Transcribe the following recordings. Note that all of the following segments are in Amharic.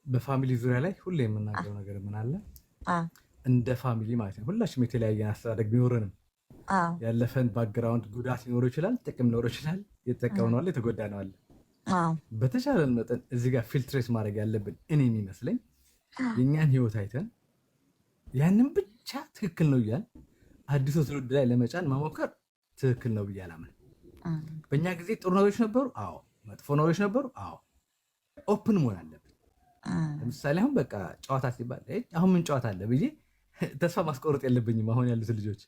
በፋሚሊ ዙሪያ ላይ ሁሌ የምናገረው ነገር ምን አለ፣ እንደ ፋሚሊ ማለት ነው ሁላችንም የተለያየን አስተዳደግ ቢኖረንም ያለፈን ባክግራውንድ ጉዳት ሊኖረው ይችላል፣ ጥቅም ሊኖረው ይችላል። የተጠቀምነው አለ፣ የተጎዳነው አለ። በተቻለን መጠን እዚህ ጋር ፊልትሬት ማድረግ ያለብን እኔ የሚመስለኝ የእኛን ህይወት አይተን ያንን ብቻ ትክክል ነው እያል አዲሱ ትውልድ ላይ ለመጫን መሞከር ትክክል ነው ብዬ አላምንም። በእኛ ጊዜ ጥሩ ነገሮች ነበሩ፣ አዎ። መጥፎ ነገሮች ነበሩ፣ አዎ። ኦፕን መሆን አለብን። ለምሳሌ አሁን በቃ ጨዋታ ሲባል አሁን ምን ጨዋታ አለ ብዬ ተስፋ ማስቆረጥ የለብኝም። አሁን ያሉት ልጆች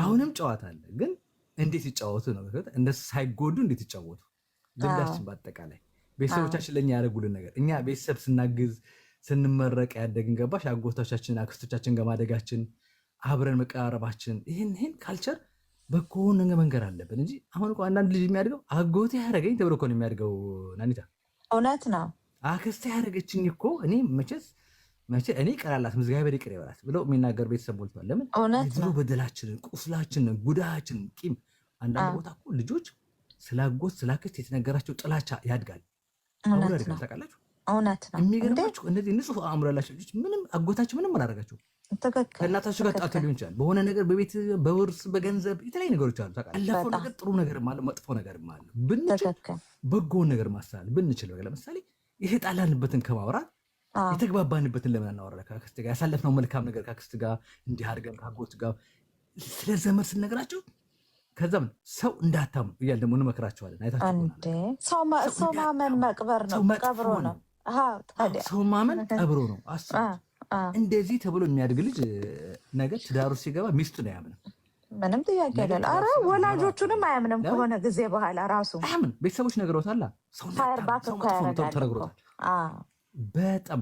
አሁንም ጨዋታ አለ፣ ግን እንዴት ይጫወቱ ነው፣ እንደሱ ሳይጎዱ እንዴት ይጫወቱ። ልምዳችን በአጠቃላይ ቤተሰቦቻችን ለእኛ ያደረጉልን ነገር እኛ ቤተሰብ ስናግዝ ስንመረቅ ያደግን ገባሽ፣ አጎቶቻችን አክስቶቻችን ጋር ማደጋችን አብረን መቀራረባችን ይህን ካልቸር በኮን መንገር አለብን እንጂ አሁን እኮ አንዳንድ ልጅ የሚያድገው አጎቴ ያደረገኝ ተብሎ እኮ ነው የሚያድገው። ናኒታ እውነት ነው። አክስቴ ያደረገችኝ እኮ እኔ መቼ እኔ ቀራላት እግዚአብሔር ይቅር ይበላት ብለው የሚናገር ቤተሰብ ሞልቷል። ለምን የድሮ በደላችንን፣ ቁስላችንን፣ ጉዳያችንን፣ ቂም አንዳንድ ቦታ እኮ ልጆች ስላጎት ስላክስት የተነገራቸው ጥላቻ ያድጋል። አሁን ያድጋል። ታውቃላችሁ? እውነት ነው። የሚገርማችሁ እነዚህ ንጹህ አእምሮ ያላቸው ልጆች ምንም አጎታቸው ምንም አላደረጋቸው። ከእናታቸው ጋር ጣቶ ሊሆን ይችላል፣ በሆነ ነገር በቤት በውርስ በገንዘብ የተለያዩ ነገሮች አሉ። ያለፈው ነገር ጥሩ ነገርም አለ፣ መጥፎ ነገርም አለ። ብንችል በጎውን ነገር ማስተላለፍ ብንችል፣ ለምሳሌ የተጣላንበትን ከማውራት የተግባባንበትን ለምን አናወራ? ከአክስት ጋር ያሳለፍነው መልካም ነገር ከአክስት ጋር እንዲህ አድርገን ከአጎት ጋር ስለ ዘመድ ስንነግራቸው ከዛም ሰው እንዳታምኑ እያል ደግሞ እንመክራቸዋለን። አይታችሁ ሰው ማመን መቅበር ነው፣ ቀብሮ ነው። ሰው ማመን ቀብሮ ነው። አስቡት። እንደዚህ ተብሎ የሚያድግ ልጅ ነገር ትዳሩ ሲገባ ሚስቱን አያምንም። ምንም ጥያቄ የለም። ኧረ ወላጆቹንም አያምንም። ከሆነ ጊዜ በኋላ ራሱ አያምን። ቤተሰቦች ነግረውታል፣ ሰው ተነግሮታል። በጣም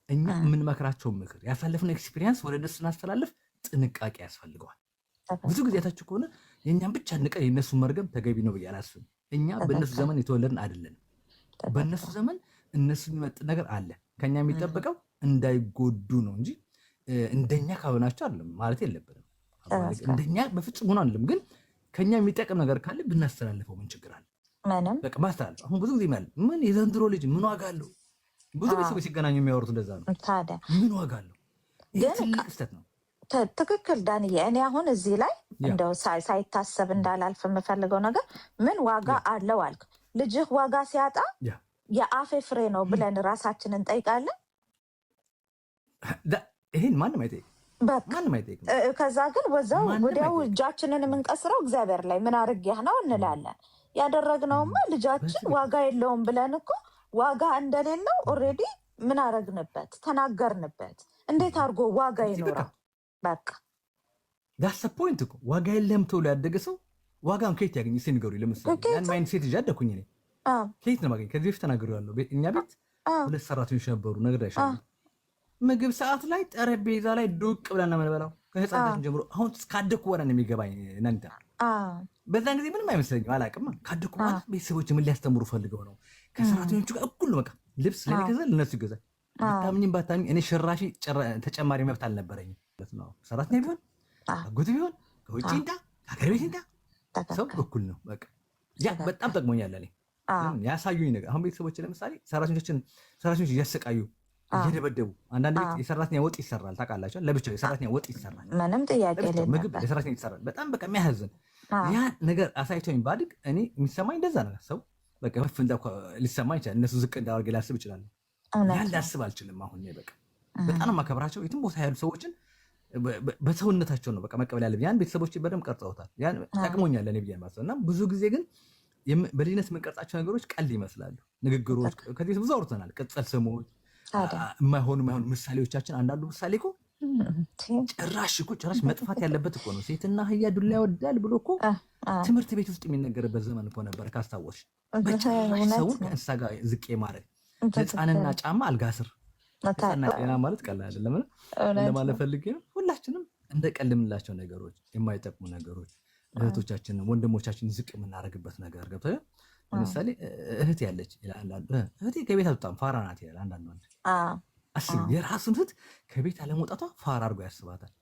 እኛ የምንመክራቸው ምክር ያሳለፍነው ኤክስፒሪየንስ ወደ እነሱ ስናስተላልፍ ጥንቃቄ ያስፈልገዋል። ብዙ ጊዜ ታችሁ ከሆነ የእኛም ብቻ ንቀን የእነሱን መርገም ተገቢ ነው ብዬ አላስብም። እኛ በእነሱ ዘመን የተወለድን አይደለንም። በእነሱ ዘመን እነሱ የሚመጥ ነገር አለ። ከኛ የሚጠበቀው እንዳይጎዱ ነው እንጂ እንደኛ ካልሆናቸው አይደለም ማለት የለብንም። እንደኛ በፍጹም ሆኖ አይደለም፣ ግን ከኛ የሚጠቅም ነገር ካለ ብናስተላልፈው ምን ችግር አለ? በቃ ማስተላለፍ። አሁን ብዙ ጊዜ ማለት ምን የዘንድሮ ልጅ ምን ዋጋ አለው? ብዙ ቤተሰቦች ሲገናኙ የሚያወሩት እንደዛ ነው። ታዲያ ምን ዋጋ አለው? ይህ ትልቅ ስህተት ነው። ትክክል ዳንዬ። እኔ አሁን እዚህ ላይ እንደው ሳይታሰብ እንዳላልፍ የምፈልገው ነገር ምን ዋጋ አለው አልክ። ልጅህ ዋጋ ሲያጣ የአፌ ፍሬ ነው ብለን ራሳችንን እንጠይቃለን። ይሄን ማንም አይጠይቅም። ከዛ ግን ወዛው ወዲያው እጃችንን የምንቀስረው እግዚአብሔር ላይ ምን አድርጌህ ነው እንላለን። ያደረግነውማ ልጃችን ዋጋ የለውም ብለን እኮ ዋጋ እንደሌለው ኦልሬዲ ምን አረግንበት? ተናገርንበት። እንዴት አድርጎ ዋጋ ይኖራል? በቃ ዳስ ፖይንት እኮ ዋጋ የለም ተብሎ ያደገ ሰው ዋጋም ከየት ያገኝ? እስኪ ንገሩኝ። ለምሳሌ ያን ማይንድ ሴት ያደኩኝ እኔ ከየት ነው ማገኝ? ከዚህ በፊት ተናግሬያለሁ። እኛ ቤት 2 ሰራተኞች ነበሩ። ነግሬሻለሁ። ምግብ ሰዓት ላይ ጠረጴዛ ላይ ዱቅ ብለን ነው የምንበላው ከህፃናችን ጀምሮ። አሁን ካደኩ በኋላ ነው የሚገባኝ እናንተ። በዛን ጊዜ ምንም አይመስለኝም፣ አላውቅም። ካደኩ በኋላ ቤተሰቦች ምን ሊያስተምሩ ፈልገው ነው? ከሰራተኞቹ ጋር እኩል ነው። በቃ ልብስ ለኔ ይገዛል፣ ለነሱ ይገዛል። ብታምኝም ባታምኝ እኔ ሽራፊ ተጨማሪ መብት አልነበረኝም። ሰራተኛ ቢሆን አጎት ቢሆን ከውጭ እንዳ ከሀገር ቤት እንዳ ሰው እኩል ነው። በቃ ያ በጣም ጠቅሞኛል። እኔ ያሳዩኝ ነገር አሁን ቤተሰቦች ለምሳሌ ሰራተኞች እያሰቃዩ እየደበደቡ አንዳንድ ቤት የሰራተኛ ወጥ ይሰራል። ታውቃላችሁ? ለብቻው የሰራተኛ ወጥ ይሰራል። ምንም ጥያቄ የለም። ምግብ የሰራተኛ ይሰራል። በጣም በቃ የሚያሳዝን ያ ነገር አሳይቶኝ ባድግ እኔ የሚሰማኝ እንደዛ ነገር ሰው በቃ ፍንዳ ሊሰማኝ ይችላል። እነሱ ዝቅ እንዳደርግ ላስብ ይችላል። ያን ላስብ አልችልም። አሁን በቃ በጣም ማከብራቸው የትም ቦታ ያሉ ሰዎችን በሰውነታቸው ነው በቃ መቀበል ያለብኝ። ያን ቤተሰቦች በደንብ ቀርጸውታል። ያን ጠቅሞኛል ለእኔ ብዬ ማሰብ እና ብዙ ጊዜ ግን በልጅነት የምንቀርጻቸው ነገሮች ቀልድ ይመስላሉ። ንግግሮች ከዚህ ብዙ አውርተናል። ቅጽል ስሞች፣ የማይሆኑ ምሳሌዎቻችን። አንዳንዱ ምሳሌ እኮ ጭራሽ መጥፋት ያለበት እኮ ነው። ሴትና አህያ ዱላ ይወዳል ብሎ እኮ ትምህርት ቤት ውስጥ የሚነገርበት ዘመን እኮ ነበር። ካስታወስሽ ሰውን ከእንስሳ ጋር ዝቅ ማድረግ፣ ሕፃንና ጫማ አልጋ ስር ሕፃንና ጤና ማለት ቀላል አይደለም ለማለት ፈልጌ ነው። ሁላችንም እንደ ቀልድ የምንላቸው ነገሮች፣ የማይጠቅሙ ነገሮች፣ እህቶቻችንን ወንድሞቻችንን ዝቅ የምናደርግበት ነገር ገብቶሻል? ለምሳሌ እህት ያለች ይላል፣ እህቴ ከቤት አትወጣም ፋራ ናት ይላል አንዳንድ ወንድ። አስቢ፣ የራሱን እህት ከቤት አለመውጣቷ ፋራ አድርጎ ያስባታል።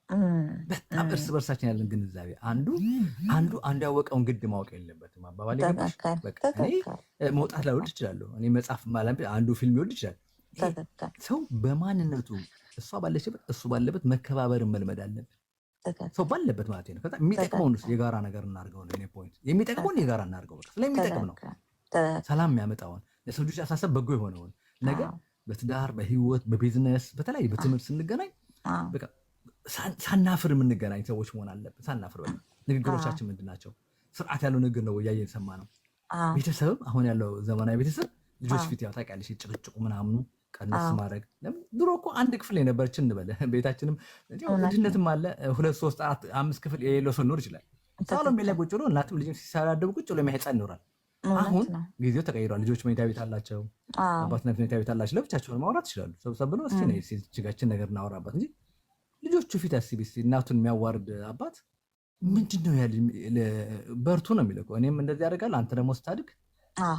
በጣም እርስ በርሳችን ያለን ግንዛቤ አንዱ ያወቀውን ግድ ማወቅ የለበትም። አባባሌ ገባሽ? እኔ መውጣት ላይወድ እችላለሁ። እኔ መጽሐፍ አንዱ ፊልም ይወድ ይችላል። ሰው በማንነቱ እሷ ባለችበት እሱ ባለበት መከባበርን መልመድ አለብን። ሰው ባለበት ማለት ነው። ከዛ የሚጠቅመውን የጋራ ነገር እናድርገው ነው የኔ ፖይንት። የሚጠቅመውን የጋራ እናድርገው፣ ስለሚጠቅም ነው። ሰላም የሚያመጣውን ለሰው ልጅ አሳሰብ በጎ የሆነውን ነገር በትዳር በህይወት በቢዝነስ በተለያዩ በትምህርት ስንገናኝ በቃ ሳናፍር የምንገናኝ ሰዎች መሆን አለብን። ሳናፍር በቃ ንግግሮቻችን ምንድን ናቸው? ስርዓት ያለው ንግግር ነው እያየን ሰማ ነው። ቤተሰብም አሁን ያለው ዘመናዊ ቤተሰብ ልጆች ፊት ያው ታውቂያለሽ ጭቅጭቁ ምናምኑ ቀነስ ማድረግ። ድሮ እኮ አንድ ክፍል የነበረችን እንበለ ቤታችንም ድህነትም አለ 2 3 4 5 ክፍል የሌለው ሰው ሊኖር ይችላል። ሳሎን ላይ ቁጭ ብሎ እናትም ልጅም ሲሳዳደቡ ቁጭ ብሎ የሚያህፃን ይኖራል። አሁን ጊዜው ተቀይሯል። ልጆች መኝታ ቤት አላቸው፣ አባትና መኝታ ቤት አላቸው። ለብቻቸውን ማውራት ይችላሉ። ሰብሰብ ብሎ እስኪ ችጋችን ነገር እናወራባት እንጂ ልጆቹ ፊት አስቢ እስኪ እናቱን የሚያዋርድ አባት ምንድን ነው ያለ በርቱ ነው የሚለው። እኔም እንደዚህ ያደርጋል አንተ ደግሞ ስታድግ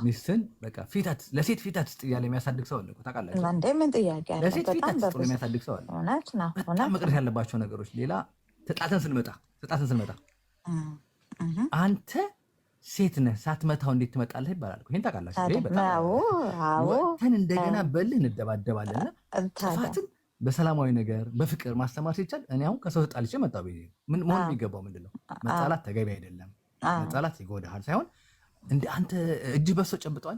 ሚስትን በቃ ፊታት ለሴት ፊታት ስጥ እያለ የሚያሳድግ ሰው አለ። ታውቃላችሁ ለሴት ፊታት ስጥ የሚያሳድግ ሰው አለ። በጣም መቅረት ያለባቸው ነገሮች ሌላ ተጣተን ስንመጣ አንተ ሴት ነህ ሳትመታው እንዴት ትመጣለህ ይባላል። ይሄን ታውቃላችሁ። ወጥተን እንደገና በልህ እንደባደባለን። ጥፋትን በሰላማዊ ነገር በፍቅር ማስተማር ሲቻል እኔ አሁን ከሰው ተጣልቼ መጣሁ ቤቴ ምን መሆን የሚገባው ምንድን ነው? መጣላት ተገቢ አይደለም። መጣላት ይጎዳሃል ሳይሆን እንደ አንተ እጅ በሶ ጨብጧል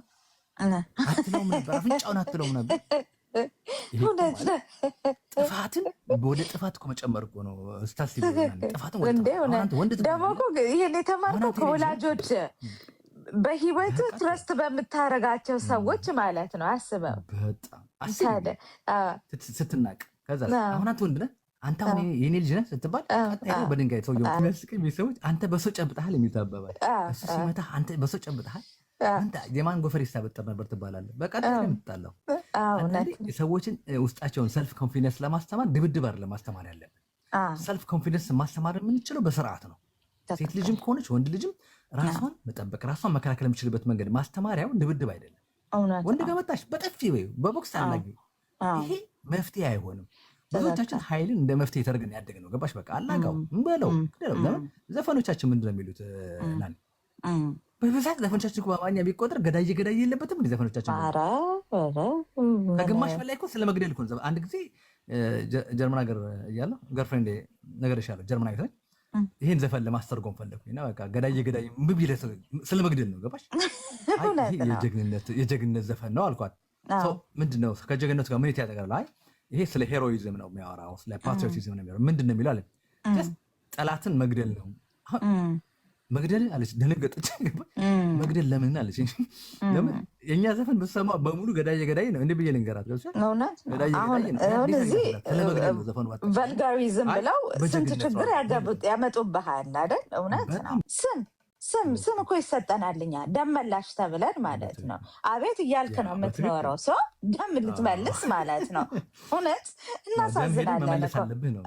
አትለውም ነበር፣ አፍንጫውን አትለውም ነበር። ጥፋትን ወደ ጥፋት እኮ መጨመር እኮ ነው። ስታስብ ጥፋትን ደግሞ ይሄን የተማርከው ከወላጆች በህይወት ትረስት በምታረጋቸው ሰዎች ማለት ነው። አስበው በጣም ስትናቅ ከዛ አሁን አንተ ወንድ ነህ አንተ አሁን የኔ ልጅ ነህ ስትባል ቀጣይ በድንጋይ ሰው የሚያስቀኝ ቤተሰቦች አንተ በሶ ጨብጠሃል የሚታበባል እሱ ሲመታህ አንተ በሶ ጨብጠሃል አንተ የማን ጎፈር ይሳበጠር ነበር ትባላለህ። በቀጣይ የምትጣላው ሰዎችን ውስጣቸውን ሰልፍ ኮንፊደንስ ለማስተማር ድብድብ አይደለም ማስተማር ያለብን። ሰልፍ ኮንፊደንስ ማስተማር የምንችለው በስርዓት ነው። ሴት ልጅም ከሆነች ወንድ ልጅም ራሷን መጠበቅ ራሷን መከላከል የምችልበት መንገድ ማስተማሪያው ድብድብ አይደለም። ወንድ ጋር መጣሽ በጥፊ ወይ በቦክስ ታላጊ ይሄ መፍትሄ አይሆንም። ብዙዎቻችን ኃይልን እንደ መፍትሄ ተደርገን ያደግነው ገባሽ? በቃ አላጋው እንበለው ዘፈኖቻችን ምንድን ነው የሚሉት? በብዛት ዘፈኖቻችን በአማርኛ ቢቆጥር ገዳይ የለበትም። ዘፈኖቻችን ከግማሽ በላይ እኮ ስለ መግደል እኮ። አንድ ጊዜ ጀርመን ሀገር እያለሁ ገርፍሬንድ ነገር ይሻለ ጀርመን አይተኝ ይህን ዘፈን ለማስተርጎም ፈለግኩና በቃ ገዳይ ስለ መግደል ነው ገባሽ? የጀግንነት ዘፈን ነው አልኳት። ምንድነው ከጀግንነቱ ጋር ምን ያጠቃልላል? አይ ይሄ ስለ ሄሮይዝም ነው የሚያወራው፣ ስለ ፓትሪዮቲዝም ነው የሚያወራው። ምንድን ነው የሚለው አለ። ጠላትን መግደል ነው። መግደል አለች። ደነገጠች። መግደል ለምን አለች። ለምን የእኛ ዘፈን ብትሰማ በሙሉ ገዳይ ነው። እንደ ብዬ ልንገራት ቫልጋሪዝም ብለው ስንት ችግር ያመጡብሃል አይደል? እውነት ነው። ስም እኮ ይሰጠናልኛ ደም መላሽ ተብለን ማለት ነው። አቤት እያልክ ነው የምትኖረው። ሰው ደም ልትመልስ ማለት ነው። እውነት እናሳዝናለን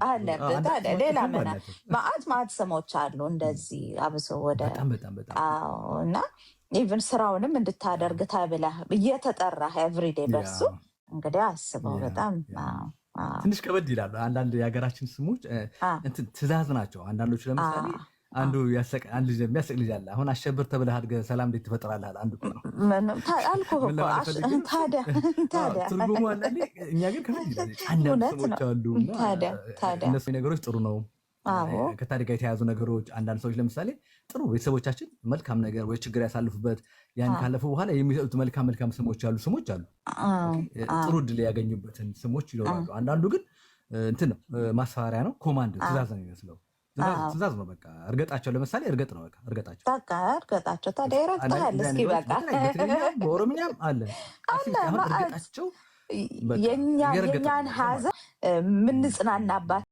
አለብህ። ታዲያ ሌላ ምን ማአት ስሞች አሉ እንደዚህ አብሶ ወደ እና ኢቭን ስራውንም እንድታደርግ ተብለህ እየተጠራህ ኤቭሪዴ በሱ እንግዲህ አስበው። በጣም ትንሽ ከበድ ይላሉ አንዳንድ የሀገራችን ስሞች ትእዛዝ ናቸው። አንዳንዶቹ ለምሳሌ አንዱ አንድ ልጅ የሚያስቅ ልጅ አለ። አሁን አሸብር ተብለህ አድርገህ ሰላም እንዴት ትፈጥራለህ? አንዱ ነው አልኩህ እኮ ታዲያ ትርጉሙ አንዳንዴ እኛ ግን ከምን ይላል አንዳንድ ሰዎች አሉ። እነሱ ነገሮች ጥሩ ነው ከታሪክ ጋር የተያዙ ነገሮች። አንዳንድ ሰዎች ለምሳሌ ጥሩ ቤተሰቦቻችን መልካም ነገር ወይ ችግር ያሳልፉበት ያን ካለፉ በኋላ የሚሰጡት መልካም ስሞች አሉ ጥሩ ድል ያገኙበትን ስሞች ይኖራሉ። አንዳንዱ ግን እንትን ነው ማስፈራሪያ ነው፣ ኮማንድ ትእዛዝ ነው የሚመስለው። ትእዛዝ ነው በቃ። እርገጣቸው ለምሳሌ እርገጥ ነው በቃ እርገጣቸው። ታዲያ ይረግጠሃል። እስኪ በቃ በኦሮምኛም አለ የእኛን ሀዘን የምንጽናናባት